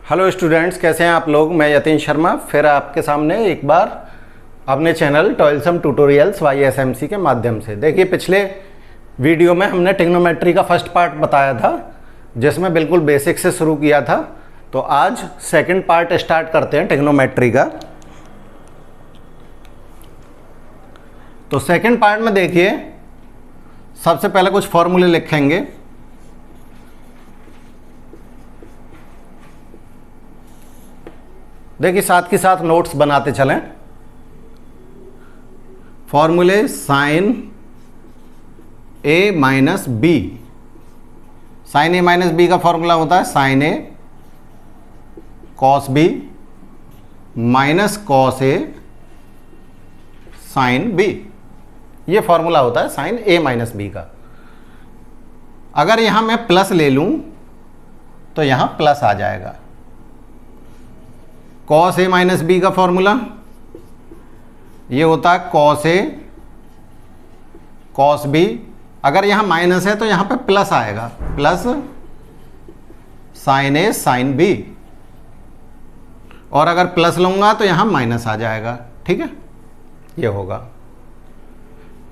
Hello students, कैसे हैं आप लोग। मैं यतीन शर्मा फिर आपके सामने एक बार अपने चैनल टॉयलसम ट्यूटोरियल्स YSMC के माध्यम से। देखिए, पिछले वीडियो में हमने ट्रिग्नोमेट्री का फर्स्ट पार्ट बताया था जिसमें बिल्कुल बेसिक से शुरू किया था। तो आज सेकंड पार्ट स्टार्ट करते हैं ट्रिग्नोमेट्री का। तो सेकंड पार्ट में देखिए, सबसे पहले कुछ फॉर्मूले लिखेंगे। देखिए, साथ के साथ नोट्स बनाते चलें। फॉर्मूले sign A minus B. Sign A minus B का फॉर्मूला होता है sine A cos B minus cos A sine B. ये फॉर्मूला होता है साइन ए माइनस बी का। अगर यहां मैं प्लस ले लूं तो यहां प्लस आ जाएगा। कॉस ए माइनस बी का फॉर्मूला ये होता है कॉस ए कॉस बी। अगर यहां माइनस है तो यहां पे प्लस आएगा, प्लस साइन ए साइन बी। और अगर प्लस लूंगा तो यहां माइनस आ जाएगा। ठीक है, ये होगा।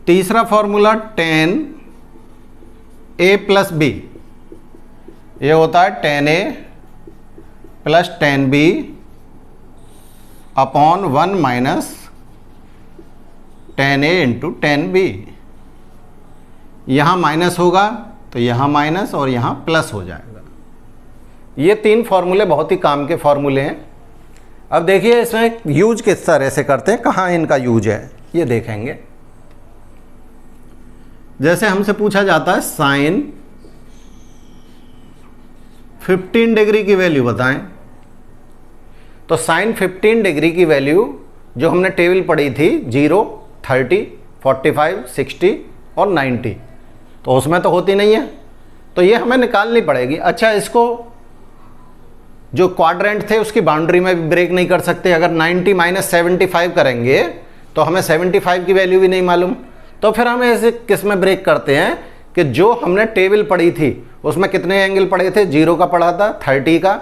तीसरा formula ten a plus b. ये होता है ten a plus ten b upon 1 minus ten a into ten b. यहां माइनस होगा तो यहां माइनस और यहां प्लस हो जाएगा। ये तीन फॉर्मूले बहुत ही काम के फॉर्मूले हैं। अब देखिए, इसमें यूज किस तरह से करते हैं, कहां इनका यूज है ये देखेंगे। जैसे हमसे पूछा जाता है साइन 15 डिग्री की वैल्यू बताएं, तो साइन 15 डिग्री की वैल्यू जो हमने टेबल पढ़ी थी 0, 30, 45, 60 और 90, तो उसमें तो होती नहीं है, तो ये हमें निकालनी पड़ेगी। अच्छा, इसको जो क्वाड्रेंट थे उसकी बाउंड्री में भी ब्रेक नहीं कर सकते। अगर 90 माइनस 75 करेंगे तो हमें 75 की वैल्यू भी नहीं मालूम। तो फिर हम ऐसे किस में ब्रेक करते हैं कि जो हमने टेबल पढ़ी थी उसमें कितने एंगल पढ़े थे, 0 का पढ़ा था, 30 का,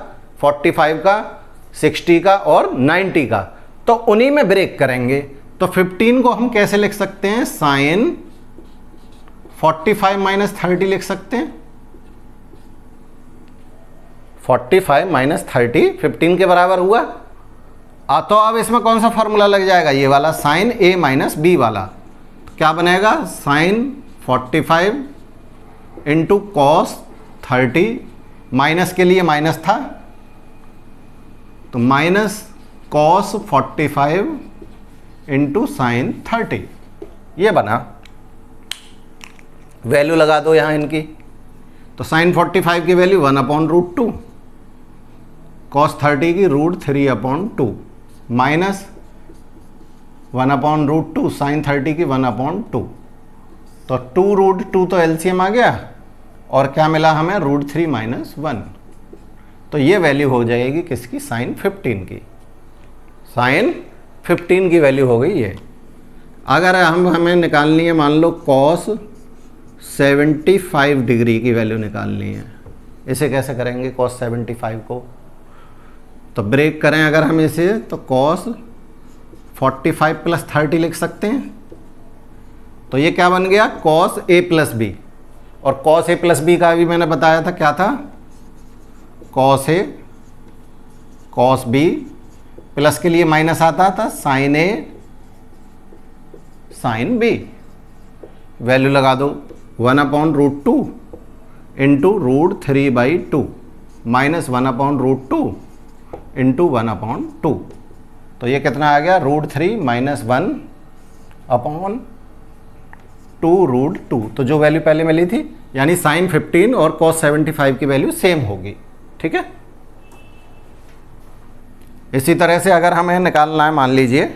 45 का, 60 का और 90 का, तो उन्हीं में ब्रेक करेंगे। तो 15 को हम कैसे लिख सकते हैं, साइन 45 माइनस 30 लिख सकते हैं। 45 माइनस 30 15 के बराबर हुआ। तो अब इसमें कौन सा फॉर्मूला लग जाएगा, ये वाला साइन ए माइनस बी वाला। तो क्या बनेगा, साइन 45 इंटू कॉस 30, माइनस के लिए माइनस था तो माइनस कॉस 45 इंटू साइन 30, ये बना। वैल्यू लगा दो यहां इनकी। तो साइन 45 की वैल्यू 1/√2, कॉस 30 की √3/2 माइनस 1/√2 साइन 30 की 1/2। तो 2√2 तो एलसीएम आ गया और क्या मिला हमें, √3 माइनस 1। तो ये वैल्यू हो जाएगी किसकी, साइन 15 की। साइन 15 की वैल्यू हो गई ये। अगर हमें निकालनी है, मान लो कॉस 75 डिग्री की वैल्यू निकालनी है, इसे कैसे करेंगे कॉस 75 को, तो ब्रेक करें अगर हम इसे, तो कॉस 45 प्लस 30 लिख सकते हैं। तो ये क्या बन गया, कॉस ए प्लस बी। और कॉस ए प्लस बी का भी मैंने बताया था क्या था, cos A cos B, plus के लिए माइनस आता था, साइन ए साइन बी। वैल्यू लगा दो, 1/√2 इंटू √3/2 माइनस 1/√2 इंटू 1/2। तो ये कितना आ गया, √3 माइनस 1/2√2। तो जो वैल्यू पहले मिली थी, यानी साइन 15 और कॉस 75 की वैल्यू सेम होगी। ठीक है। इसी तरह से अगर हमें निकालना है, मान लीजिए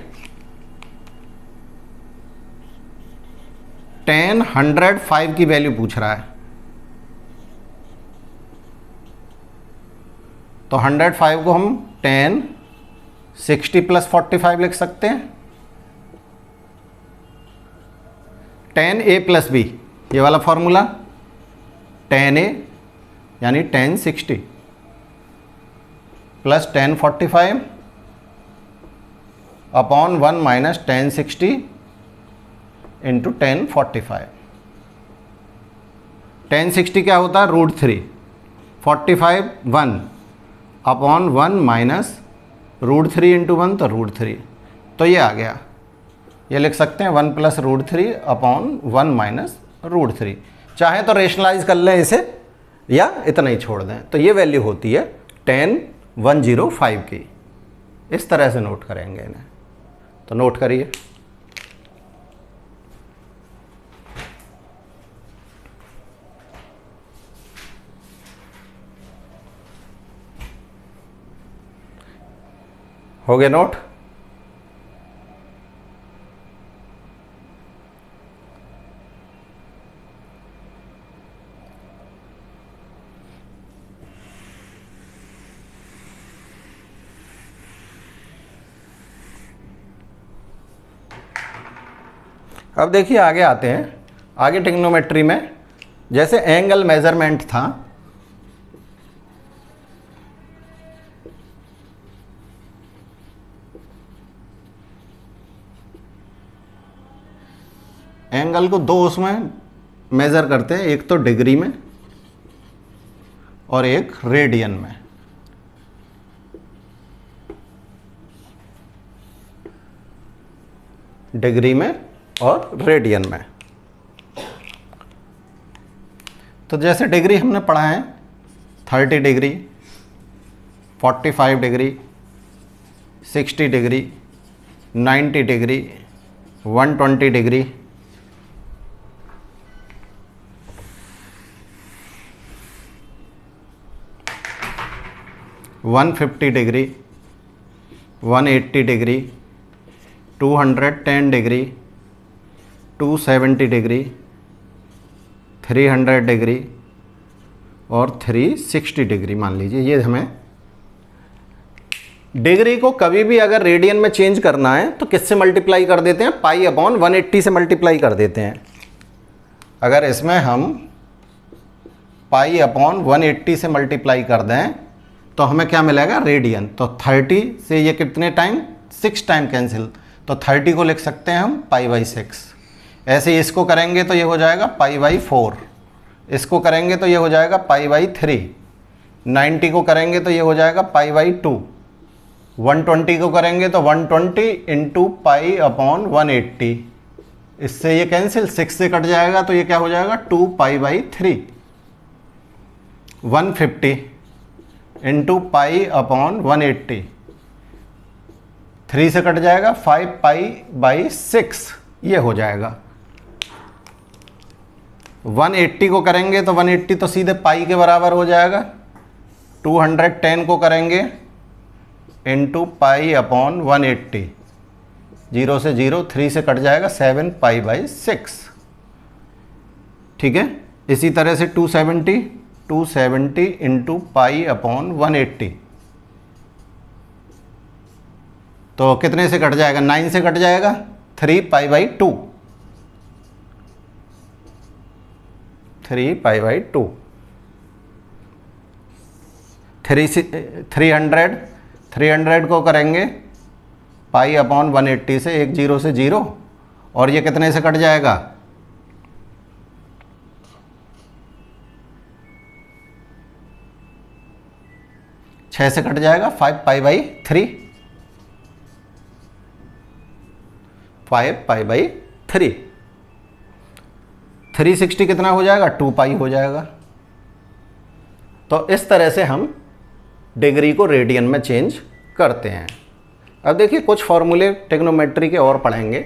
tan 105 की वैल्यू पूछ रहा है, तो 105 को हम tan 60 प्लस 45 लिख सकते हैं। tan a प्लस बी, ये वाला फॉर्मूला, tan a यानी tan 60 plus 1045 upon 1 minus 1060 into 1045। 1060 क्या होता है, √3, 45 1 अपॉन 1 माइनस √3 इंटू 1 तो √3, तो ये आ गया। ये लिख सकते हैं 1 प्लस √3 अपॉन 1 माइनस √3। चाहे तो रेशनलाइज कर लें इसे या इतना ही छोड़ दें, तो ये वैल्यू होती है 10105 की। इस तरह से नोट करेंगे इन्हें, तो नोट करिए। हो गया नोट। अब देखिए आगे आते हैं। आगे ट्रिग्नोमेट्री में जैसे एंगल मेजरमेंट था, एंगल को दो उसमें मेज़र करते हैं, एक तो डिग्री में और एक रेडियन में। डिग्री में और रेडियन में। तो जैसे डिग्री हमने पढ़ा है 30 degree, 45 degree, 60 degree, 90 degree, 120 degree, 150 degree, 180 degree, 210 degree, 270 degree, 300 degree और 360 डिग्री मान लीजिए। ये हमें डिग्री को कभी भी अगर रेडियन में चेंज करना है तो किससे मल्टीप्लाई कर देते हैं, पाई अपॉन 180 से मल्टीप्लाई कर देते हैं। अगर इसमें हम पाई अपॉन 180 से मल्टीप्लाई कर दें तो हमें क्या मिलेगा, रेडियन। तो 30 से ये कितने टाइम, 6 टाइम कैंसिल, तो 30 को लिख सकते हैं हम π/6। ऐसे इसको करेंगे तो ये हो जाएगा π/4, इसको करेंगे तो ये हो जाएगा π/3, 90 को करेंगे तो ये हो जाएगा π/2, 120 को करेंगे तो 120 इंटू पाई अपॉन 180। इससे ये कैंसिल, 6 से कट जाएगा तो ये क्या हो जाएगा 2π/3। 150 इंटू पाई अपॉन 180, 3 से कट जाएगा 5π/6, ये हो जाएगा। 180 को करेंगे तो 180 तो सीधे पाई के बराबर हो जाएगा। 210 को करेंगे इंटू पाई अपॉन 180, 0 से 0, 3 से कट जाएगा 7π/6। ठीक है, इसी तरह से 270 इंटू पाई अपॉन 180, तो कितने से कट जाएगा, 9 से कट जाएगा, 3π/2, 3π/2। 300 को करेंगे पाई अपॉन 180 से, 1 0 से 0, और ये कितने से कट जाएगा, 6 से कट जाएगा 5π/3, 5π/3। 360 कितना हो जाएगा, 2π हो जाएगा। तो इस तरह से हम डिग्री को रेडियन में चेंज करते हैं। अब देखिए कुछ फॉर्मूले ट्रिग्नोमेट्री के और पढ़ेंगे।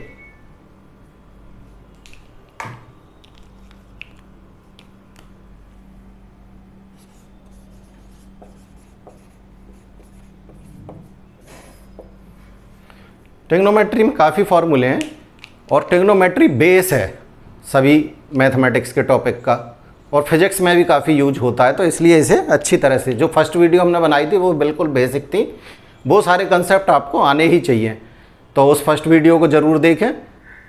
ट्रिग्नोमेट्री में काफ़ी फॉर्मूले हैं और ट्रिग्नोमेट्री बेस है सभी मैथमेटिक्स के टॉपिक का, और फिजिक्स में भी काफ़ी यूज होता है। तो इसलिए इसे अच्छी तरह से, जो फर्स्ट वीडियो हमने बनाई थी वो बिल्कुल बेसिक थी, वो सारे कंसेप्ट आपको आने ही चाहिए। तो उस फर्स्ट वीडियो को ज़रूर देखें,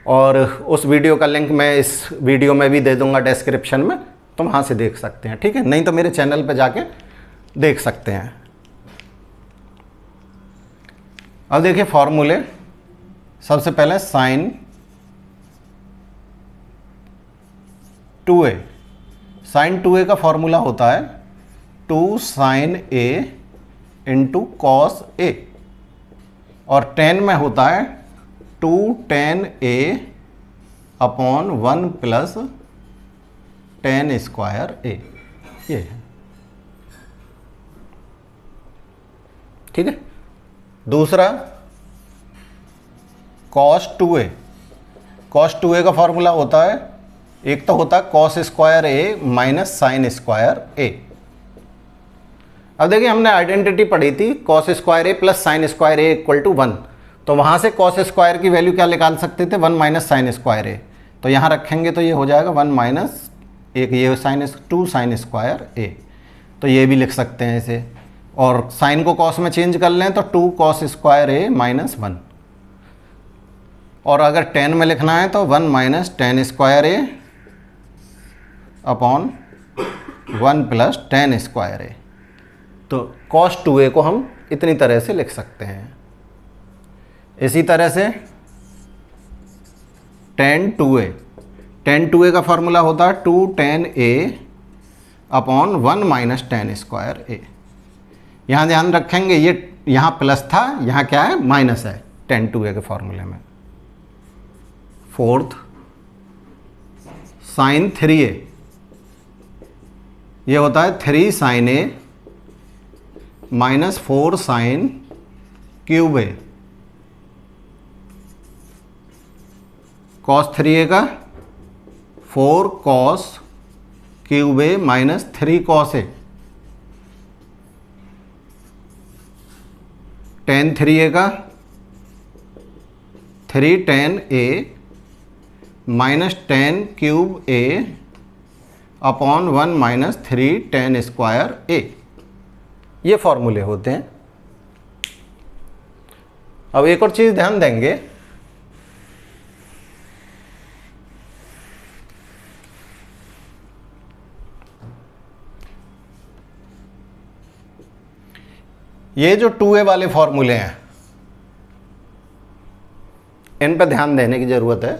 और उस वीडियो का लिंक मैं इस वीडियो में भी दे दूंगा डिस्क्रिप्शन में, तो वहाँ से देख सकते हैं। ठीक है, नहीं तो मेरे चैनल पर जाके देख सकते हैं। अब देखिए फॉर्मूले, सबसे पहले साइन 2a, साइन 2a का फॉर्मूला होता है 2 sine a into cos a, और टेन में होता है 2 tan a upon 1 plus tan square a, ये है। ठीक है। दूसरा cos 2a, cos 2a का फॉर्मूला होता है, एक तो होता है cos square a minus sine square a। अब देखिए हमने आइडेंटिटी पढ़ी थी cos square a plus sine square a equal to 1, तो वहाँ से cos स्क्वायर की वैल्यू क्या निकाल सकते थे, 1 माइनस साइन स्क्वायर a, तो यहाँ रखेंगे तो ये हो जाएगा 1 माइनस एक, ये साइन 2 साइन स्क्वायर a, तो ये भी लिख सकते हैं इसे, और साइन को cos में चेंज कर लें तो 2 cos स्क्वायर a माइनस 1, और अगर 10 में लिखना है तो 1 minus ten square a upon 1 plus tan square a, तो cos 2a को हम इतनी तरह से लिख सकते हैं। इसी तरह से tan 2a का फॉर्मूला होता है 2 tan a upon 1 minus ten square a। यहाँ ध्यान रखेंगे ये यहाँ प्लस था, यहाँ क्या है, माइनस है tan 2a के फॉर्मूले में। फोर्थ साइन 3a, ये होता है 3 sine a minus 4 sine cube a। cos 3a का 4 cos cube a minus 3 cos a। tan 3a का 3 tan a माइनस tan cube a upon 1 minus 3 tan square a, ये फॉर्मूले होते हैं। अब एक और चीज़ ध्यान देंगे, ये जो 2a वाले फॉर्मूले हैं इन पर ध्यान देने की ज़रूरत है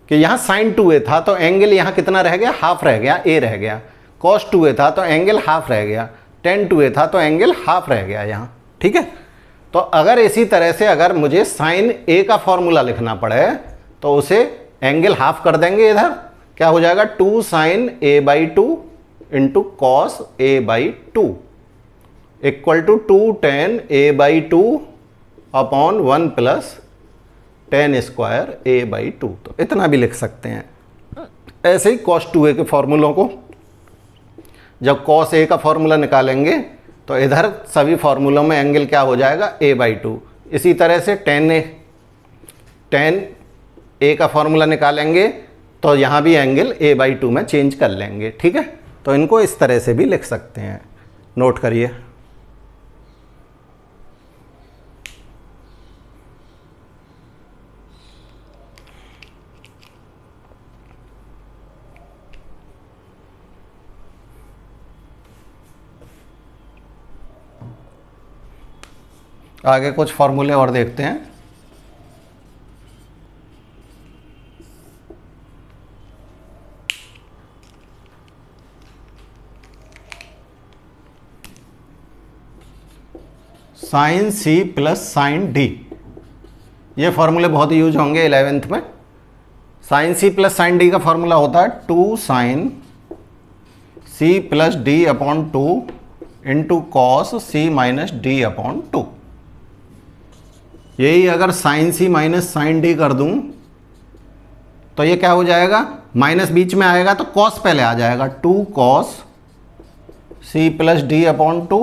कि यहाँ साइन 2a था तो एंगल यहाँ कितना रह गया, हाफ रह गया, a रह गया। cos 2a था तो एंगल हाफ रह गया, tan 2a था तो एंगल हाफ रह गया यहाँ। ठीक है। तो अगर इसी तरह से अगर मुझे साइन a का फॉर्मूला लिखना पड़े तो उसे एंगल हाफ कर देंगे, इधर क्या हो जाएगा 2 sine a/2 into cos a/2 equal to 2 tan a/2 upon 1 plus tan square a/2, तो इतना भी लिख सकते हैं। ऐसे ही cos 2a के फॉर्मूलों को जब cos a का फॉर्मूला निकालेंगे तो इधर सभी फॉर्मूलों में एंगल क्या हो जाएगा, a/2। इसी तरह से tan a का फॉर्मूला निकालेंगे तो यहाँ भी एंगल a/2 में चेंज कर लेंगे। ठीक है। तो इनको इस तरह से भी लिख सकते हैं, नोट करिए। आगे कुछ फॉर्मूले और देखते हैं। साइन सी प्लस साइन डी, ये फॉर्मूले बहुत यूज होंगे 11th में। साइन सी प्लस साइन डी का फॉर्मूला होता है 2 साइन सी plus D upon 2 into cos c minus d upon 2। यही अगर sine c minus sine d कर दूं तो ये क्या हो जाएगा, माइनस बीच में आएगा तो कॉस पहले आ जाएगा, 2 cos c plus D upon 2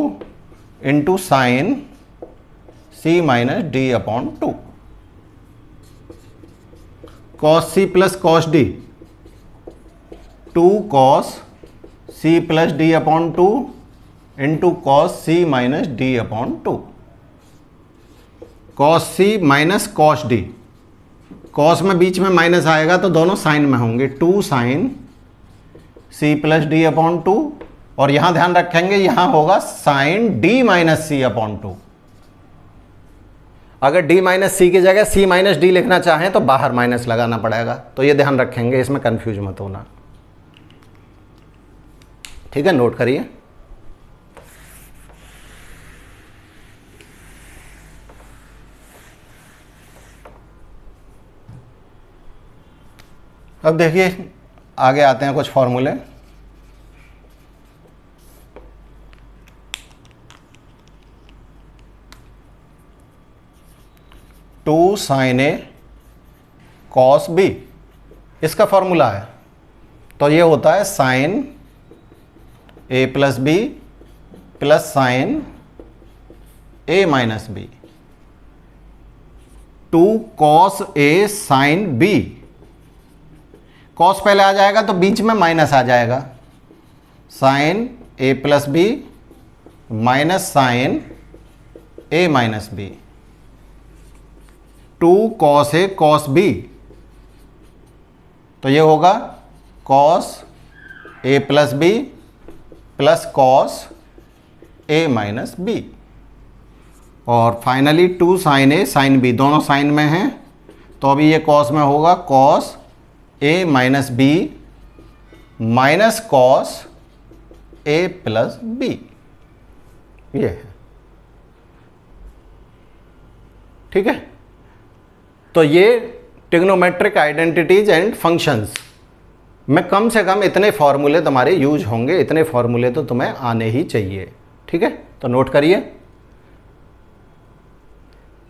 into sine c minus d upon 2। Cos c plus cos d 2 cos c plus D upon 2 into cos c minus d upon 2। Cos c minus cos d, cos में बीच में minus आएगा तो दोनों sign में होंगे, 2 sine सी plus D upon 2, और यहां ध्यान रखेंगे यहां होगा sine D minus C upon 2। अगर डी माइनस सी की जगह सी माइनस डी लिखना चाहें तो बाहर माइनस लगाना पड़ेगा, तो ये ध्यान रखेंगे, इसमें कंफ्यूज मत होना। ठीक है, नोट करिए। अब देखिए आगे आते हैं कुछ फॉर्मूले। Two sine A cos B, इसका फॉर्मूला है, तो ये होता है sine A plus B plus sine A minus B. Two cos A sine B, cos पहले आ जाएगा तो बीच में माइनस आ जाएगा, sine A plus B minus sine A minus B. Two cos A cos B, तो ये होगा cos A plus B plus cos A minus B. और फाइनली टू साइन ए साइन बी, दोनों साइन में हैं, तो अभी ये कॉस में होगा cos A minus B minus cos A plus b, ये है। ठीक है, तो ये ट्रिग्नोमेट्रिक आइडेंटिटीज एंड फंक्शंस में कम से कम इतने फॉर्मूले तुम्हारे यूज होंगे, इतने फॉर्मूले तो तुम्हें आने ही चाहिए। ठीक है, तो नोट करिए।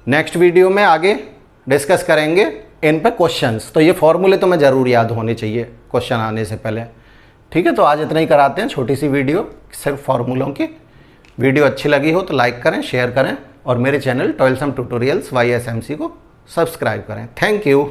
नेक्स्ट वीडियो में आगे डिस्कस करेंगे इन पे क्वेश्चंस, तो ये फॉर्मूले तुम्हें ज़रूर याद होने चाहिए क्वेश्चन आने से पहले। ठीक है, तो आज इतना ही कराते हैं, छोटी सी वीडियो सिर्फ फॉर्मूलों की। वीडियो अच्छी लगी हो तो लाइक करें, शेयर करें और मेरे चैनल टॉयलसम ट्यूटोरियल्स YSMC को सब्सक्राइब करें। Thank you.